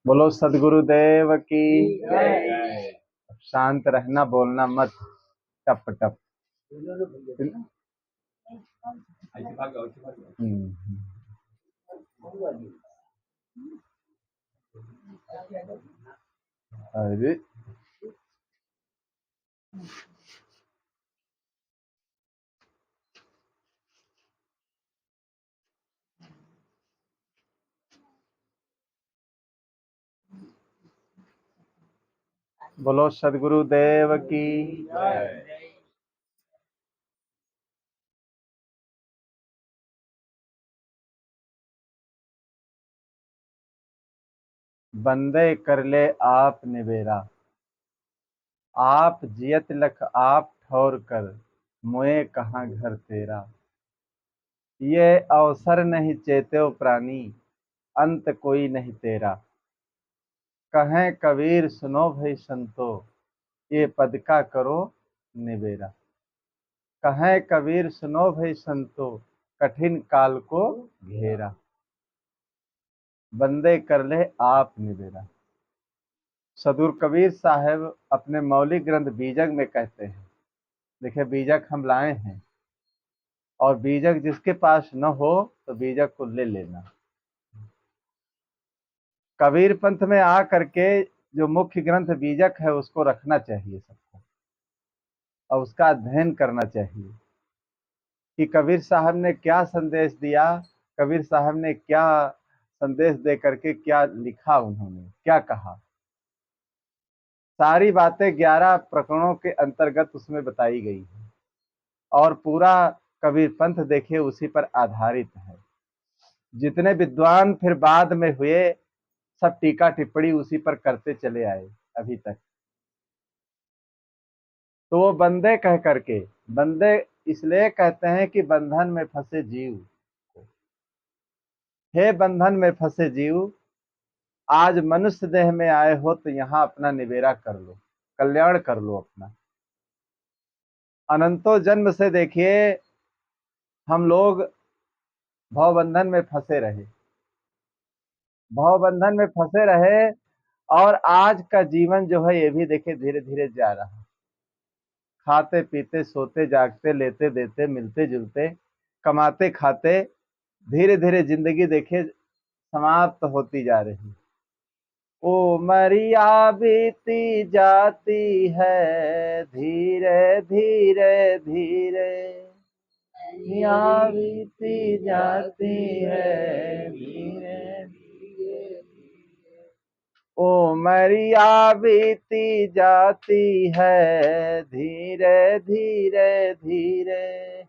बोलो सदगुरुदेव की। शांत रहना, बोलना मत टप टप। अरे बोलो सदगुरुदेव की। बंदे कर ले आप निबेरा, आप जियत लख आप ठौर कर, मोए कहाँ घर तेरा। ये अवसर नहीं चेत्यो प्राणी, अंत कोई नहीं तेरा। कहें कबीर सुनो भई संतो, ये पद का करो निबेरा। कहें कबीर सुनो भई संतो, कठिन काल को घेरा। बंदे कर ले आप निबेरा। सदगुरु कबीर साहब अपने मौलिक ग्रंथ बीजक में कहते हैं, देखिए बीजक हम लाए हैं और बीजक जिसके पास न हो तो बीजक को ले लेना। कबीर पंथ में आ करके जो मुख्य ग्रंथ बीजक है उसको रखना चाहिए सबको और उसका अध्ययन करना चाहिए कि कबीर साहब ने क्या संदेश दिया, कबीर साहब ने क्या संदेश दे करके क्या लिखा, उन्होंने क्या कहा। सारी बातें 11 प्रकरणों के अंतर्गत उसमें बताई गई है और पूरा कबीर पंथ देखिए उसी पर आधारित है। जितने विद्वान फिर बाद में हुए सब टीका टिप्पणी उसी पर करते चले आए अभी तक। तो वो बंदे कह करके, बंदे इसलिए कहते हैं कि बंधन में फंसे जीव, हे बंधन में फंसे जीव, आज मनुष्य देह में आए हो तो यहाँ अपना निबेरा कर लो, कल्याण कर लो अपना। अनंतो जन्म से देखिए हम लोग भवबंधन में फंसे रहे, भवबंधन में फंसे रहे और आज का जीवन जो है ये भी देखिए धीरे धीरे जा रहा है। खाते पीते सोते जागते लेते देते मिलते जुलते कमाते खाते धीरे धीरे जिंदगी देखिए समाप्त होती जा रही। ओ मरिया बीती जाती है धीरे धीरे धीरे, बीती जाती है धीरे। ओ मरिया बीती जाती है धीरे धीरे धीरे।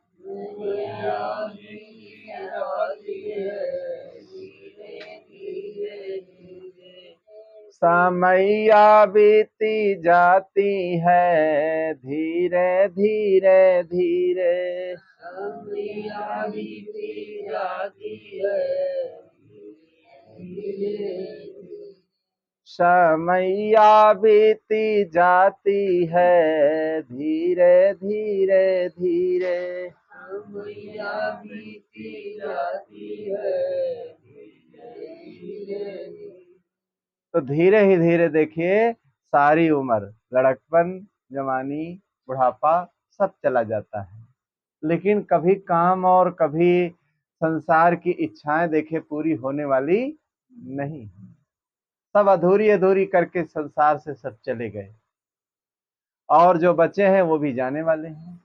समैया बीती जाती है धीरे धीरे धीरे। समैया बीती जाती है समैया बीती जाती है धीरे धीरे धीरे। समैया बीती जाती है तो धीरे ही धीरे देखिए सारी उम्र, लड़कपन, जवानी, बुढ़ापा सब चला जाता है, लेकिन कभी काम और कभी संसार की इच्छाएं देखिए पूरी होने वाली नहीं। सब अधूरी अधूरी करके संसार से सब चले गए और जो बचे हैं वो भी जाने वाले हैं।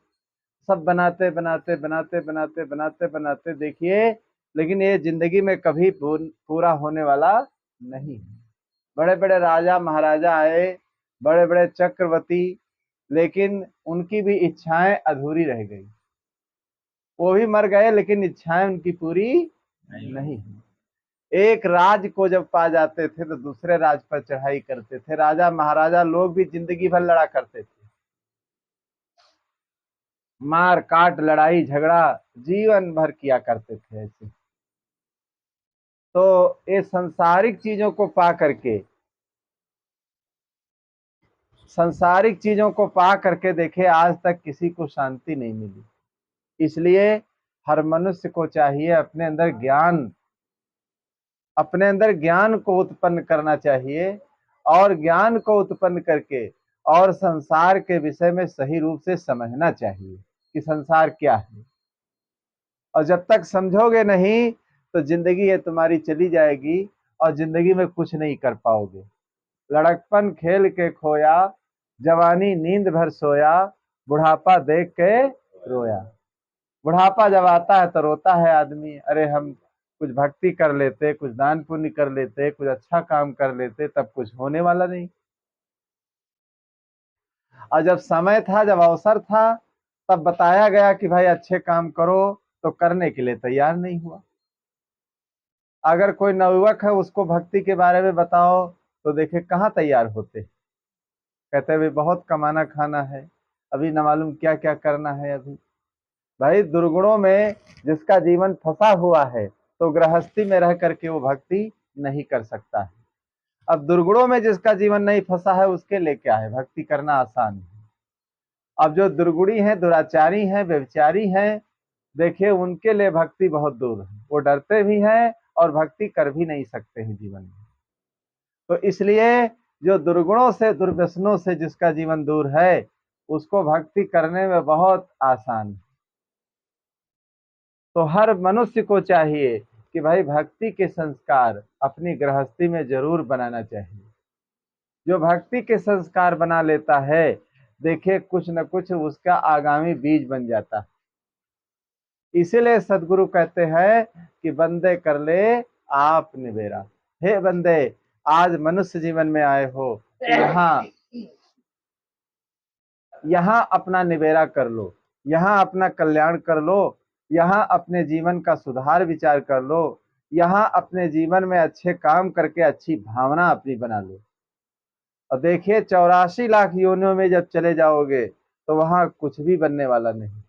सब बनाते बनाते बनाते बनाते बनाते बनाते देखिए, लेकिन ये जिंदगी में कभी पूरा होने वाला नहीं। बड़े बड़े राजा महाराजा आए, बड़े बड़े चक्रवर्ती, लेकिन उनकी भी इच्छाएं अधूरी रह गई। वो भी मर गए लेकिन इच्छाएं उनकी पूरी नहीं। एक राज को जब पा जाते थे तो दूसरे राज पर चढ़ाई करते थे। राजा महाराजा लोग भी जिंदगी भर लड़ा करते थे, मार काट लड़ाई झगड़ा जीवन भर किया करते थे ऐसे। तो ये सांसारिक चीजों को पा करके, सांसारिक चीजों को पा करके देखे आज तक किसी को शांति नहीं मिली। इसलिए हर मनुष्य को चाहिए अपने अंदर ज्ञान, अपने अंदर ज्ञान को उत्पन्न करना चाहिए और ज्ञान को उत्पन्न करके और संसार के विषय में सही रूप से समझना चाहिए कि संसार क्या है। और जब तक समझोगे नहीं तो जिंदगी ये तुम्हारी चली जाएगी और जिंदगी में कुछ नहीं कर पाओगे। लड़कपन खेल के खोया, जवानी नींद भर सोया, बुढ़ापा देख के रोया। बुढ़ापा जब आता है तो रोता है आदमी, अरे हम कुछ भक्ति कर लेते, कुछ दान पुण्य कर लेते, कुछ अच्छा काम कर लेते, तब कुछ होने वाला नहीं। और जब समय था, जब अवसर था, तब बताया गया कि भाई अच्छे काम करो, तो करने के लिए तैयार नहीं हुआ। अगर कोई नवयुवक है उसको भक्ति के बारे में बताओ तो देखे कहाँ तैयार होते, कहते हुए बहुत कमाना खाना है, अभी न मालूम क्या क्या करना है। अभी भाई दुर्गुणों में जिसका जीवन फंसा हुआ है तो गृहस्थी में रह करके वो भक्ति नहीं कर सकता है। अब दुर्गुणों में जिसका जीवन नहीं फंसा है उसके लिए क्या है, भक्ति करना आसान है। अब जो दुर्गुणी हैं, दुराचारी हैं, व्यभिचारी हैं, देखिए उनके लिए भक्ति बहुत दूर है, वो डरते भी हैं और भक्ति कर भी नहीं सकते हैं जीवन में। तो इसलिए जो दुर्गुणों से, दुर्व्यसनों से जिसका जीवन दूर है उसको भक्ति करने में बहुत आसान है। तो हर मनुष्य को चाहिए कि भाई भक्ति के संस्कार अपनी गृहस्थी में जरूर बनाना चाहिए। जो भक्ति के संस्कार बना लेता है, देखिए कुछ न कुछ उसका आगामी बीज बन जाता है। इसीलिए सदगुरु कहते हैं कि बंदे कर ले आप निबेरा। हे बंदे, आज मनुष्य जीवन में आए हो तो यहाँ अपना निबेरा कर लो, यहाँ अपना कल्याण कर लो, यहाँ अपने जीवन का सुधार विचार कर लो, यहाँ अपने जीवन में अच्छे काम करके अच्छी भावना अपनी बना लो। और देखिए 84 लाख योनियों में जब चले जाओगे तो वहां कुछ भी बनने वाला नहीं,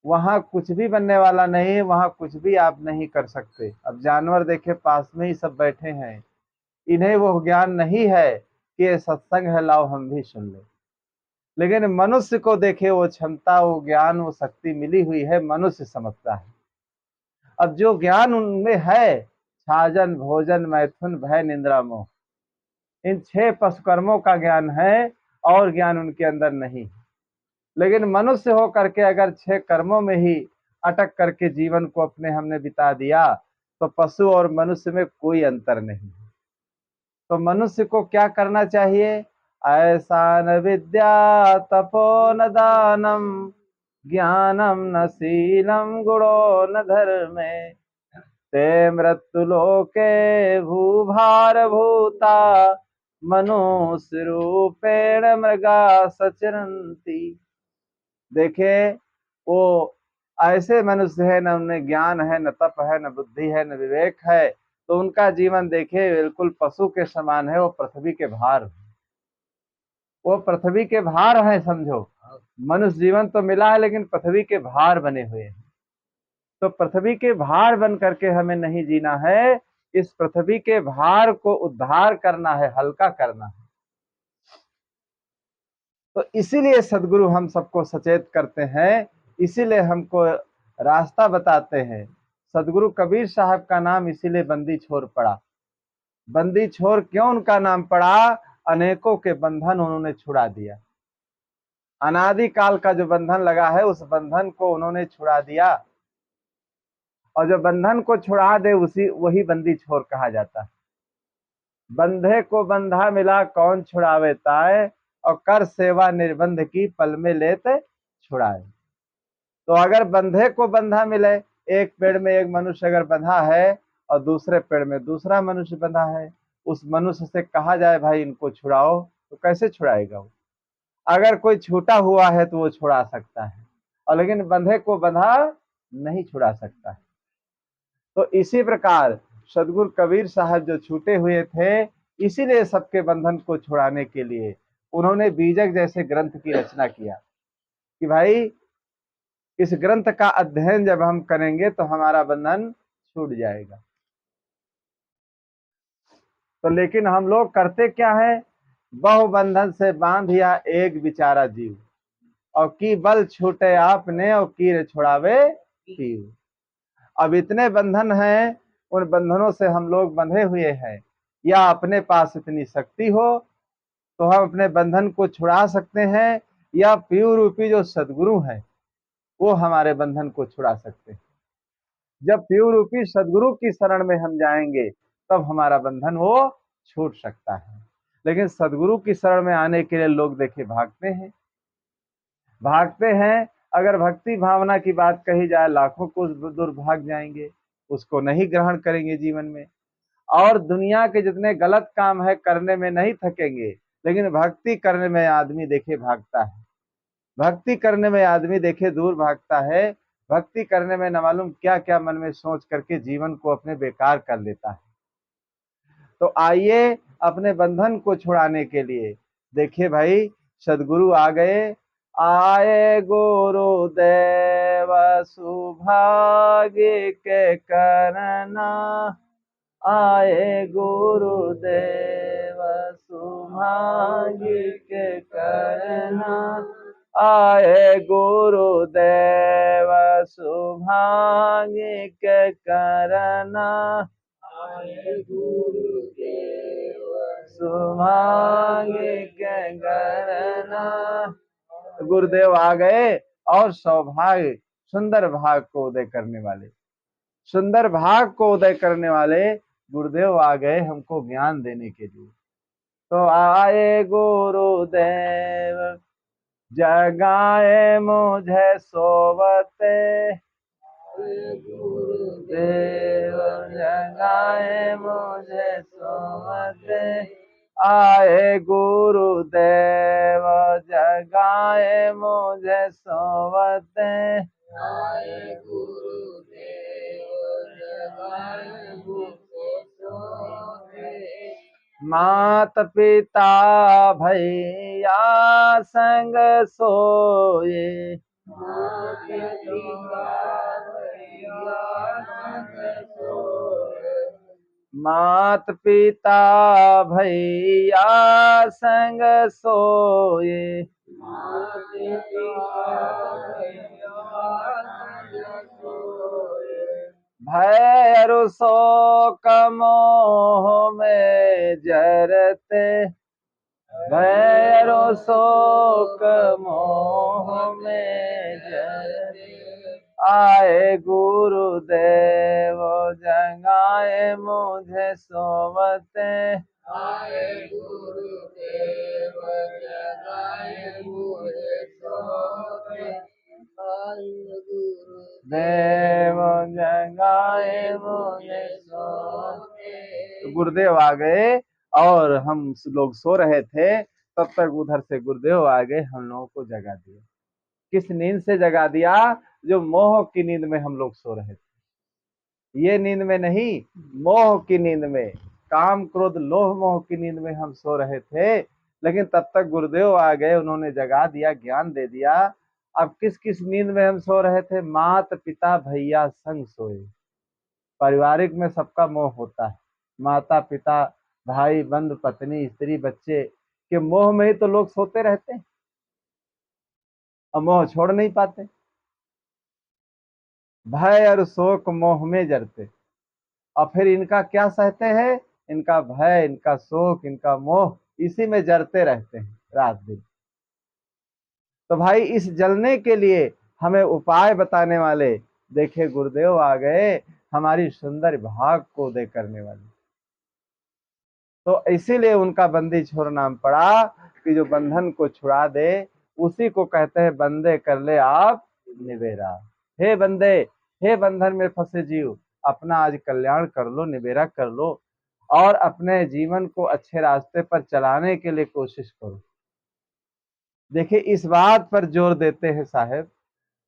वहां कुछ भी बनने वाला नहीं, वहां कुछ भी आप नहीं कर सकते। अब जानवर देखे पास में ही सब बैठे हैं, इन्हें वो ज्ञान नहीं है कि ये सत्संग है, लाओ हम भी सुन ले। लेकिन मनुष्य को देखे वो क्षमता, वो ज्ञान, वो शक्ति मिली हुई है, मनुष्य समझता है। अब जो ज्ञान उनमें है, छाजन भोजन मैथुन भय निंद्रा मोह, इन 6 पशुकर्मों का ज्ञान है और ज्ञान उनके अंदर नहीं। लेकिन मनुष्य हो करके अगर 6 कर्मों में ही अटक करके जीवन को अपने हमने बिता दिया तो पशु और मनुष्य में कोई अंतर नहीं। तो मनुष्य को क्या करना चाहिए, ऐसा न विद्या तपो न दानम ज्ञानम न शीलम गुणो न धर्मे ते मृत्यु लोके भूभार भूता मनुष्य रूपेण मृगा सचरंती। देखे वो ऐसे मनुष्य है, न उनमें ज्ञान है, न तप है, न बुद्धि है, न विवेक है, तो उनका जीवन देखिए बिल्कुल पशु के समान है। वो पृथ्वी के भार, वो पृथ्वी के भार है समझो। मनुष्य जीवन तो मिला है लेकिन पृथ्वी के भार बने हुए हैं। तो पृथ्वी के भार बन करके हमें नहीं जीना है, इस पृथ्वी के भार को उद्धार करना है, हल्का करना है। तो इसीलिए सदगुरु हम सबको सचेत करते हैं, इसीलिए हमको रास्ता बताते हैं। सदगुरु कबीर साहब का नाम इसीलिए बंदी छोर पड़ा। बंदी छोर क्यों उनका नाम पड़ा, अनेकों के बंधन उन्होंने छुड़ा दिया। अनादि काल का जो बंधन लगा है उस बंधन को उन्होंने छुड़ा दिया, और जो बंधन को छुड़ा दे उसी वही बंदी छोर कहा जाता है। बंधे को बंधा मिला कौन छुड़ावे ताए, और कर सेवा निर्बंध की पल में लेते छुड़ाए। तो अगर बंधे को बंधा मिले, एक पेड़ में एक मनुष्य अगर बंधा है और दूसरे पेड़ में दूसरा मनुष्य बंधा है, उस मनुष्य से कहा जाए भाई इनको छुड़ाओ, तो कैसे छुड़ाएगा वो। अगर कोई छूटा हुआ है तो वो छुड़ा सकता है, और लेकिन बंधे को बंधा नहीं छुड़ा सकता है। तो इसी प्रकार सदगुरु कबीर साहब जो छूटे हुए थे, इसीलिए सबके बंधन को छुड़ाने के लिए उन्होंने बीजक जैसे ग्रंथ की रचना किया कि भाई इस ग्रंथ का अध्ययन जब हम करेंगे तो हमारा बंधन छूट जाएगा। तो लेकिन हम लोग करते क्या है, बहु बंधन से बांधिया एक बिचारा जीव, और की बल छूटे आपने और कीर छुड़ावे पीव। अब इतने बंधन हैं उन बंधनों से हम लोग बंधे हुए हैं, या अपने पास इतनी शक्ति हो तो हम अपने बंधन को छुड़ा सकते हैं, या पीयू रूपी जो सदगुरु है वो हमारे बंधन को छुड़ा सकते हैं। जब पीयू रूपी सदगुरु की शरण में हम जाएंगे तब हमारा बंधन वो छूट सकता है। लेकिन सदगुरु की शरण में आने के लिए लोग देखिए भागते हैं। अगर भक्ति भावना की बात कही जाए, लाखों को दूर भाग जाएंगे, उसको नहीं ग्रहण करेंगे जीवन में। और दुनिया के जितने गलत काम है करने में नहीं थकेंगे, लेकिन भक्ति करने में आदमी देखे भागता है। भक्ति करने में आदमी देखे दूर भागता है। भक्ति करने में न मालूम क्या क्या मन में सोच करके जीवन को अपने बेकार कर लेता है। तो आइए अपने बंधन को छुड़ाने के लिए देखिए भाई, सदगुरु आ गए। आए गुरुदेव सुभाग्य के करना, आए गुरुदेव सुभाग्य के करना, आए गुरुदेव सुभाग्य के करना, आए गुरुदेव सुभाग्य के करना। गुरुदेव आ गए और सौभाग्य सुंदर भाग को उदय करने वाले, सुंदर भाग को उदय करने वाले गुरुदेव आ गए हमको ज्ञान देने के लिए। तो आए गुरुदेव जगाए मुझे सोवते, गुरुदेव जगाए मुझे सोवते, आए गुरुदेव जगाए मुझे सोवते, आए गुरुदेव जगाए मुझे सोवते। मात पिता भैया संग सोए, मात पिता भैया संग सोए, मात पिता भैया संग सोए, मात पिता भैया संग सोए, भय अरु शोक मोह में जरते, भय अरु शोक मोह में जरते, आए गुरुदेव जगाए मुझे सोवते, आए गुरुदेव जगाए मुझे सोवते, देव जगाए मुझे सोते। तो गुरुदेव आ गए और हम लोग सो रहे थे, तब तक उधर से गुरुदेव आ गए, हम लोगों को जगा दिया। किस नींद से जगा दिया? जो मोह की नींद में हम लोग सो रहे थे, ये नींद में नहीं, मोह की नींद में, काम क्रोध लोभ मोह की नींद में हम सो रहे थे। लेकिन तब तक गुरुदेव आ गए, उन्होंने जगा दिया, ज्ञान दे दिया। अब किस किस नींद में हम सो रहे थे? मात पिता भैया संग सोए। पारिवारिक में सबका मोह होता है, माता पिता भाई बंधु पत्नी स्त्री बच्चे के मोह में ही तो लोग सोते रहते हैं और मोह छोड़ नहीं पाते। भय और शोक मोह में जरते, और फिर इनका क्या सहते हैं? इनका भय, इनका शोक, इनका मोह, इसी में जरते रहते हैं रात दिन। तो भाई इस जलने के लिए हमें उपाय बताने वाले देखे गुरुदेव आ गए, हमारी सुंदर भाग को उदय करने वाले। तो इसीलिए उनका बंदी छोर नाम पड़ा कि जो बंधन को छुड़ा दे, उसी को कहते हैं बंदे कर ले आप निबेरा। हे बंदे, हे बंधन में फंसे जीव, अपना आज कल्याण कर लो, निबेरा कर लो, और अपने जीवन को अच्छे रास्ते पर चलाने के लिए कोशिश करो। देखिए इस बात पर जोर देते हैं साहब,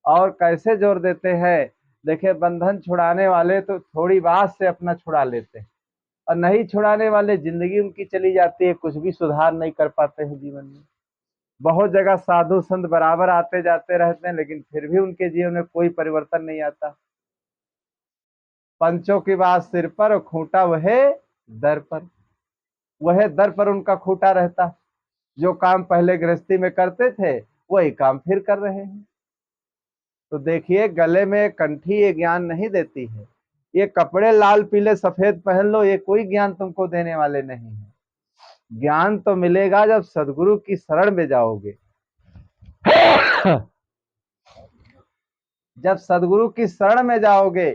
और कैसे जोर देते हैं? देखिए बंधन छुड़ाने वाले तो थोड़ी बात से अपना छुड़ा लेते हैं, और नहीं छुड़ाने वाले जिंदगी उनकी चली जाती है, कुछ भी सुधार नहीं कर पाते हैं जीवन में। बहुत जगह साधु संत बराबर आते जाते रहते हैं, लेकिन फिर भी उनके जीवन में कोई परिवर्तन नहीं आता। पंचों की बात सिर पर, खूंटा वह दर पर, वह दर पर उनका खूंटा रहता। जो काम पहले गृहस्थी में करते थे वही काम फिर कर रहे हैं। तो देखिए गले में कंठी ये ज्ञान नहीं देती है ये कपड़े लाल पीले सफेद पहन लो, ये कोई ज्ञान तुमको देने वाले नहीं है। ज्ञान तो मिलेगा जब सदगुरु की शरण में जाओगे। जब सदगुरु की शरण में जाओगे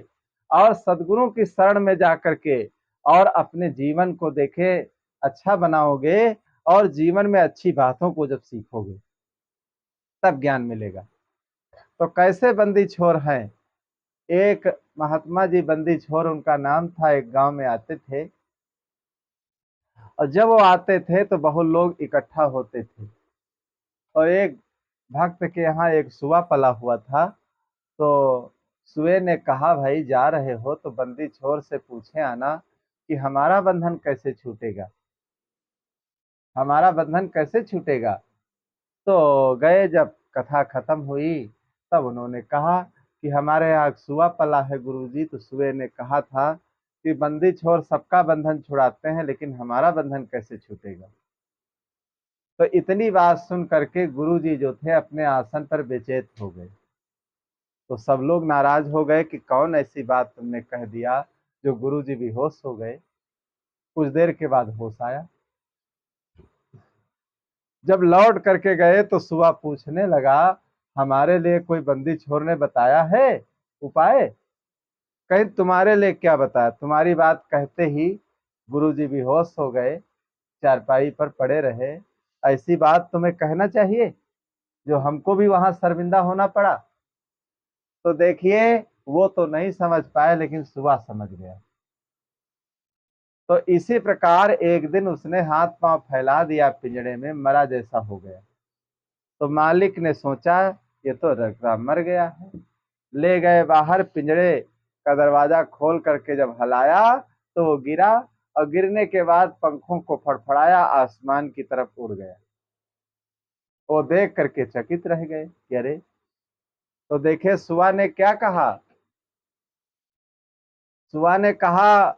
और सदगुरु की शरण में जाकर के और अपने जीवन को देखे अच्छा बनाओगे और जीवन में अच्छी बातों को जब सीखोगे तब ज्ञान मिलेगा। तो कैसे बंदी छोर हैं? एक महात्मा जी बंदी छोर उनका नाम था, एक गांव में आते थे और जब वो आते थे तो बहुत लोग इकट्ठा होते थे। और एक भक्त के यहाँ एक सुआ पला हुआ था, तो सुए ने कहा भाई जा रहे हो तो बंदी छोर से पूछे आना कि हमारा बंधन कैसे छूटेगा, हमारा बंधन कैसे छूटेगा। तो गए, जब कथा खत्म हुई तब उन्होंने कहा कि हमारे यहाँ सुआ पला है गुरुजी। तो सुए ने कहा था कि बंदी छोर सबका बंधन छुड़ाते हैं लेकिन हमारा बंधन कैसे छूटेगा। तो इतनी बात सुन करके गुरुजी जो थे अपने आसन पर बेचैन हो गए। तो सब लोग नाराज हो गए कि कौन ऐसी बात तुमने कह दिया, जो गुरुजी बेहोश हो गए। कुछ देर के बाद होश आया। जब लौट करके गए तो सुआ पूछने लगा, हमारे लिए कोई बंदी छोर ने बताया है उपाय? कहीं तुम्हारे लिए क्या बताया, तुम्हारी बात कहते ही गुरुजी बेहोश हो गए, चारपाई पर पड़े रहे। ऐसी बात तुम्हें कहना चाहिए जो हमको भी वहां शर्मिंदा होना पड़ा। तो देखिए, वो तो नहीं समझ पाए लेकिन सुबह समझ गया। तो इसी प्रकार एक दिन उसने हाथ पांव फैला दिया, पिंजड़े में मरा जैसा हो गया। तो मालिक ने सोचा ये तो रगड़ा मर गया है। ले गए बाहर, पिंजड़े का दरवाजा खोल करके जब हलाया तो वो गिरा, और गिरने के बाद पंखों को फड़फड़ाया, आसमान की तरफ उड़ गया। वो देख करके चकित रह गए कि अरे। तो देखे सुआ ने क्या कहा। सुआ ने कहा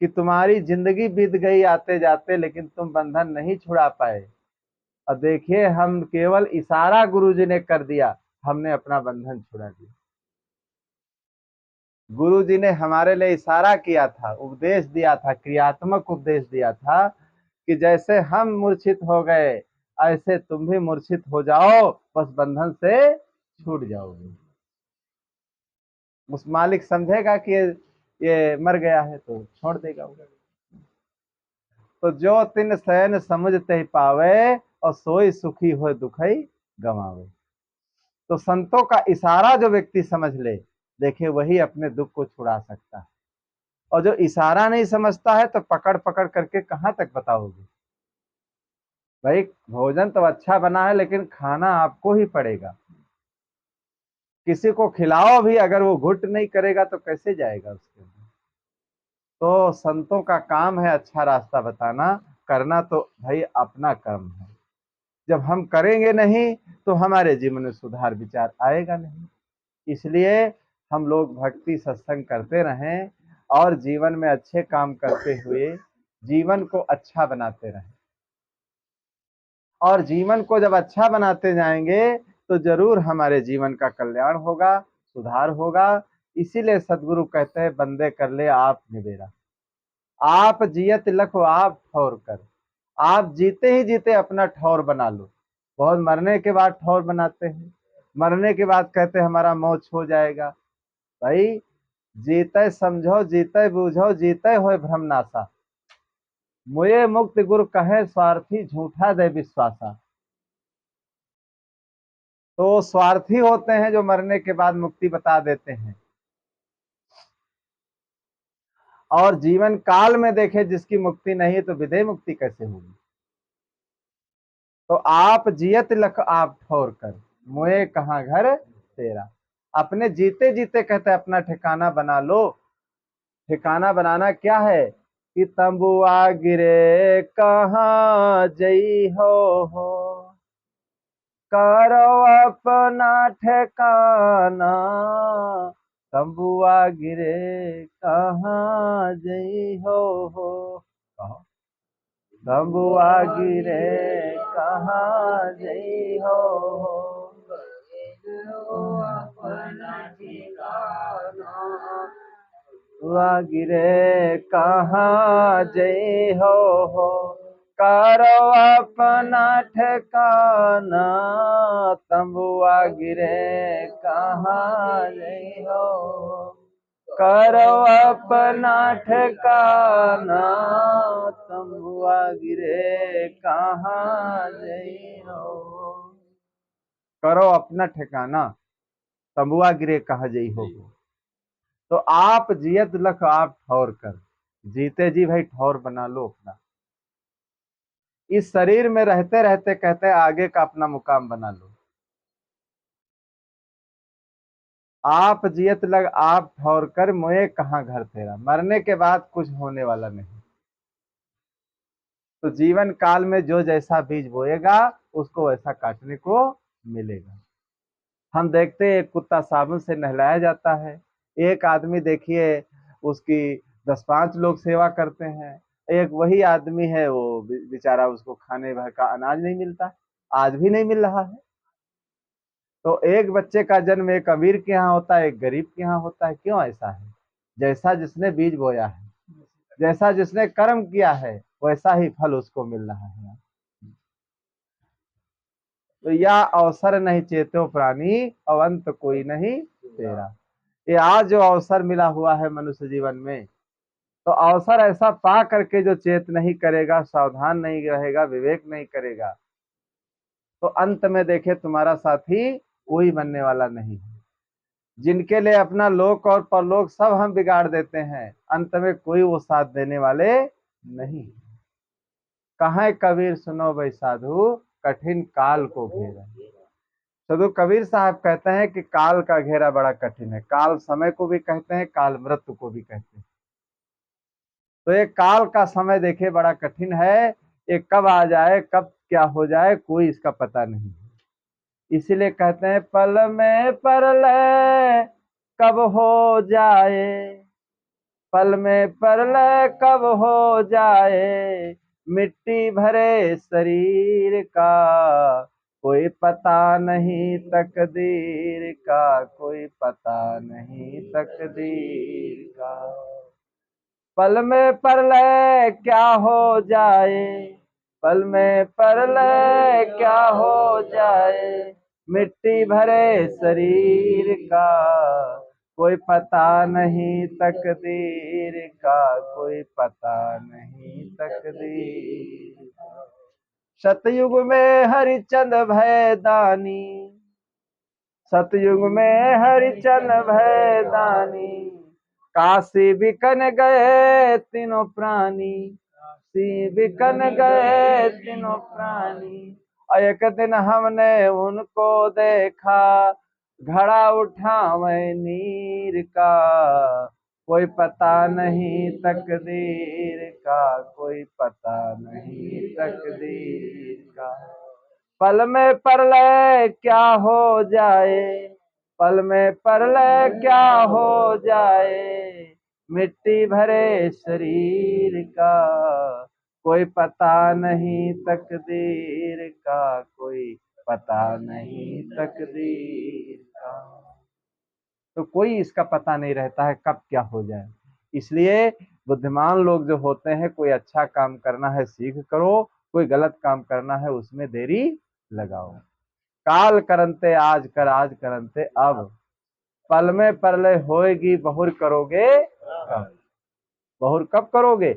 कि तुम्हारी जिंदगी बीत गई आते जाते लेकिन तुम बंधन नहीं छुड़ा पाए। और देखिए, हम केवल इशारा गुरुजी ने कर दिया, हमने अपना बंधन छुड़ा दिया। गुरुजी ने हमारे लिए इशारा किया था, उपदेश दिया था, क्रियात्मक उपदेश दिया था कि जैसे हम मूर्छित हो गए ऐसे तुम भी मूर्छित हो जाओ, बस बंधन से छूट जाओगे। उस मालिक समझेगा कि ये मर गया है तो छोड़ देगा। तो जो तिन शयन समझते ही पावे, और सोई सुखी हो दुखई गवावे। तो संतों का इशारा जो व्यक्ति समझ ले, देखे वही अपने दुख को छुड़ा सकता है। और जो इशारा नहीं समझता है तो पकड़ पकड़ करके कहां तक बताओगे। भाई भोजन तो अच्छा बना है लेकिन खाना आपको ही पड़ेगा। किसी को खिलाओ भी, अगर वो घुट नहीं करेगा तो कैसे जाएगा उसके अंदर। तो संतों का काम है अच्छा रास्ता बताना, करना तो भाई अपना कर्म है। जब हम करेंगे नहीं तो हमारे जीवन में सुधार विचार आएगा नहीं। इसलिए हम लोग भक्ति सत्संग करते रहें और जीवन में अच्छे काम करते हुए जीवन को अच्छा बनाते रहें। और जीवन को जब अच्छा बनाते जाएंगे तो जरूर हमारे जीवन का कल्याण होगा, सुधार होगा। इसीलिए सदगुरु कहते हैं, बंदे कर ले आप निबेरा। आप जियत लखो आप ठौर कर। आप जीते ही जीते अपना ठौर बना लो। बहुत मरने के बाद ठौर बनाते हैं, मरने के बाद कहते हैं हमारा मौत हो जाएगा। भाई जीते समझो, जीते बूझो, जीते हो भ्रमनाशा। मुए मुक्त गुरु कहे स्वार्थी झूठा दे विश्वासा। तो स्वार्थी होते हैं जो मरने के बाद मुक्ति बता देते हैं, और जीवन काल में देखे जिसकी मुक्ति नहीं तो विधेय मुक्ति कैसे होगी। तो आप जियत लख आप ठोर कर, मुए कहाँ घर तेरा। अपने जीते जीते कहते हैं अपना ठिकाना बना लो। ठिकाना बनाना क्या है कि तंबुआ गिरे कहाँ जई हो, करो अपना ठिकाना। तंबुआ गिरे कहाँ जई हो, कहो। तंबुआ गिरे कहाँ जई हो, अपना ठिकाना हुआ गिरे कहाँ जई हो, करो अपना ठिकाना, तंबुआ गिरे कहाँ जई हो, करो अपना ठिकाना, तंबुआ गिरे कहाँ जई हो। करो अपना ठिकाना, तंबुआ गिरे कहाँ जई हो। तो आप जियत लख आप ठौर कर, जीते जी भाई ठौर बना लो अपना। इस शरीर में रहते रहते कहते हैं आगे का अपना मुकाम बना लो। आप जियत लग आप ठौर कर, मोए कहाँ घर तेरा। मरने के बाद कुछ होने वाला नहीं। तो जीवन काल में जो जैसा बीज बोएगा उसको वैसा काटने को मिलेगा। हम देखते हैं एक कुत्ता साबुन से नहलाया जाता है, एक आदमी देखिए उसकी 10-5 लोग सेवा करते हैं, एक वही आदमी है वो बेचारा उसको खाने भर का अनाज नहीं मिलता, आज भी नहीं मिल रहा है। तो एक बच्चे का जन्म एक अमीर के यहाँ होता है, एक गरीब के यहाँ होता है। क्यों ऐसा है? जैसा जिसने बीज बोया है, जैसा जिसने कर्म किया है, वैसा ही फल उसको मिल रहा है। तो यह अवसर नहीं चेतो प्राणी, अवंत कोई नहीं तेरा। ये आज जो अवसर मिला हुआ है मनुष्य जीवन में, तो अवसर ऐसा पा करके जो चेत नहीं करेगा, सावधान नहीं रहेगा, विवेक नहीं करेगा, तो अंत में देखे तुम्हारा साथी कोई बनने वाला नहीं है। जिनके लिए अपना लोक और परलोक सब हम बिगाड़ देते हैं, अंत में कोई वो साथ देने वाले नहीं। कहाँ कबीर सुनो भाई साधु, कठिन काल को घेरा। साधु कबीर साहब कहते हैं कि काल का घेरा बड़ा कठिन है। काल समय को भी कहते हैं, काल मृत्यु को भी कहते हैं। तो ये काल का समय देखे बड़ा कठिन है, ये कब आ जाए कब क्या हो जाए कोई इसका पता नहीं। इसीलिए कहते हैं पल में परलय कब हो जाए, पल में परलय कब हो जाए, मिट्टी भरे शरीर का कोई पता नहीं तकदीर का, कोई पता नहीं तकदीर का। पल में परलय क्या हो जाए, पल में परलय क्या हो जाए, मिट्टी भरे शरीर का कोई पता नहीं तकदीर का, कोई पता नहीं तकदीर का। सतयुग में हरिचंद भय दानी, सतयुग में हरिचंद भय दानी, काशी बिकन गए तीनों प्राणी, काशी बिकन गए तीनों प्राणी। और एक दिन हमने उनको देखा, घड़ा उठावे नीर का, कोई पता नहीं तकदीर का, कोई पता नहीं तकदीर का। पल में परलय क्या हो जाए, पल में परलय क्या हो जाए, मिट्टी भरे शरीर का कोई पता नहीं तकदीर का, कोई पता नहीं तकदीर का। तो कोई इसका पता नहीं रहता है कब क्या हो जाए। इसलिए बुद्धिमान लोग जो होते हैं, कोई अच्छा काम करना है सीख करो, कोई गलत काम करना है उसमें देरी लगाओ। काल करंते आज कर, आज करंते अब, पल में परलय होएगी बहुर करोगे कब, बहुर कब करोगे।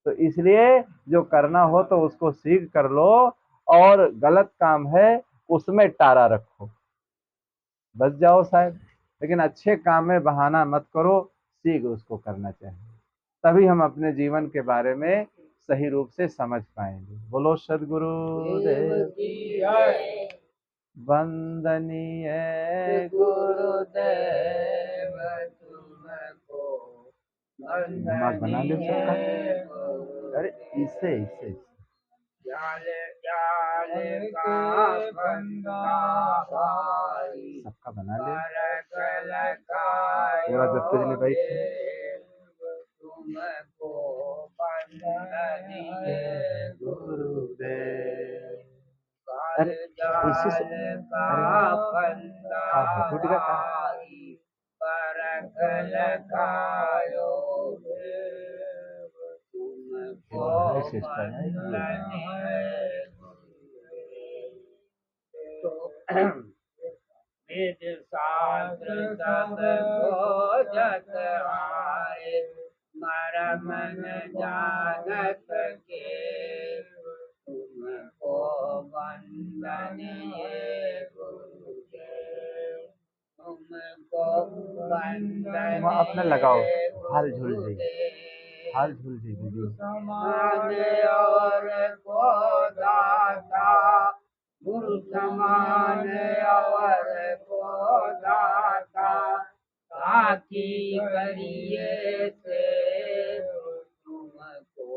तो इसलिए जो करना हो तो उसको सीख कर लो, और गलत काम है उसमें टारा रखो, बच जाओ शायद। लेकिन अच्छे काम में बहाना मत करो, सीख उसको करना चाहिए, तभी हम अपने जीवन के बारे में सही रूप से समझ पाएंगे। बोलो सदगुरु देव की जय। वंदनीय गुरुदेव तुमको, दिमाग बना ले सबका। अरे इसे इसे जाल जाल का बंदा भाई, सबका बना ले पूरा जब तक ले बैठ तुमको वंदनीय गुरुदेव। अरे इसी से अरे टूट गया। है सिस्टर वेद शास्त्र सब खोजत आए, मरम न जानत के, तुमको वंदन ये गुरुदेव, तुमको वंदन तुम अपना लगाओ ये हाल झूल जी गुरुदेव। हाल झूल जी वीडियो समान और को दाता, गुरु समान और को दाता, साथी करिए से तुमको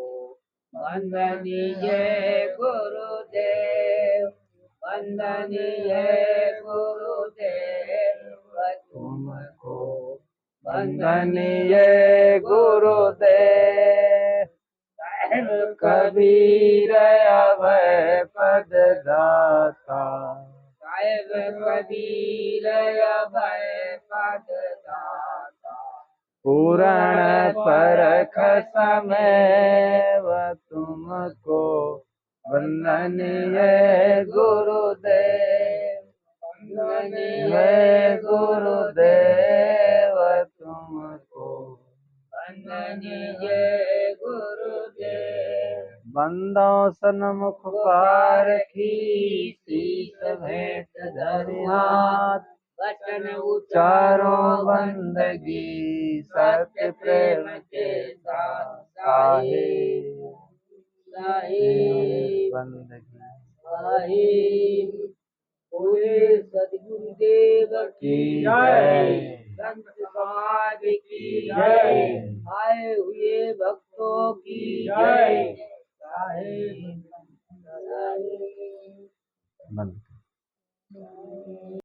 वंदनीय गुरुदेव, वंदनीय गुरुदेव, तुमको वंदनीय गुरुदेव। कबीर अभय पद दाता, साहेब कबीर अभय पद दाता, पूरण परख समय तुमको वंदनीय गुरुदेव, वंदनीय गुरुदेव तुमको वंदनीय गुरुदेव। बंदों सन्मुख पारखी शीस भेंट धरि हाथ, वचन चारों बंदगी सत्य प्रेम के साथ साहिब साहिब बंदगी साहिब। बोले सदगुरुदेव की जय, संत समाज की जय, आए हुए भक्तों की जय। साहिब साहिब। बंद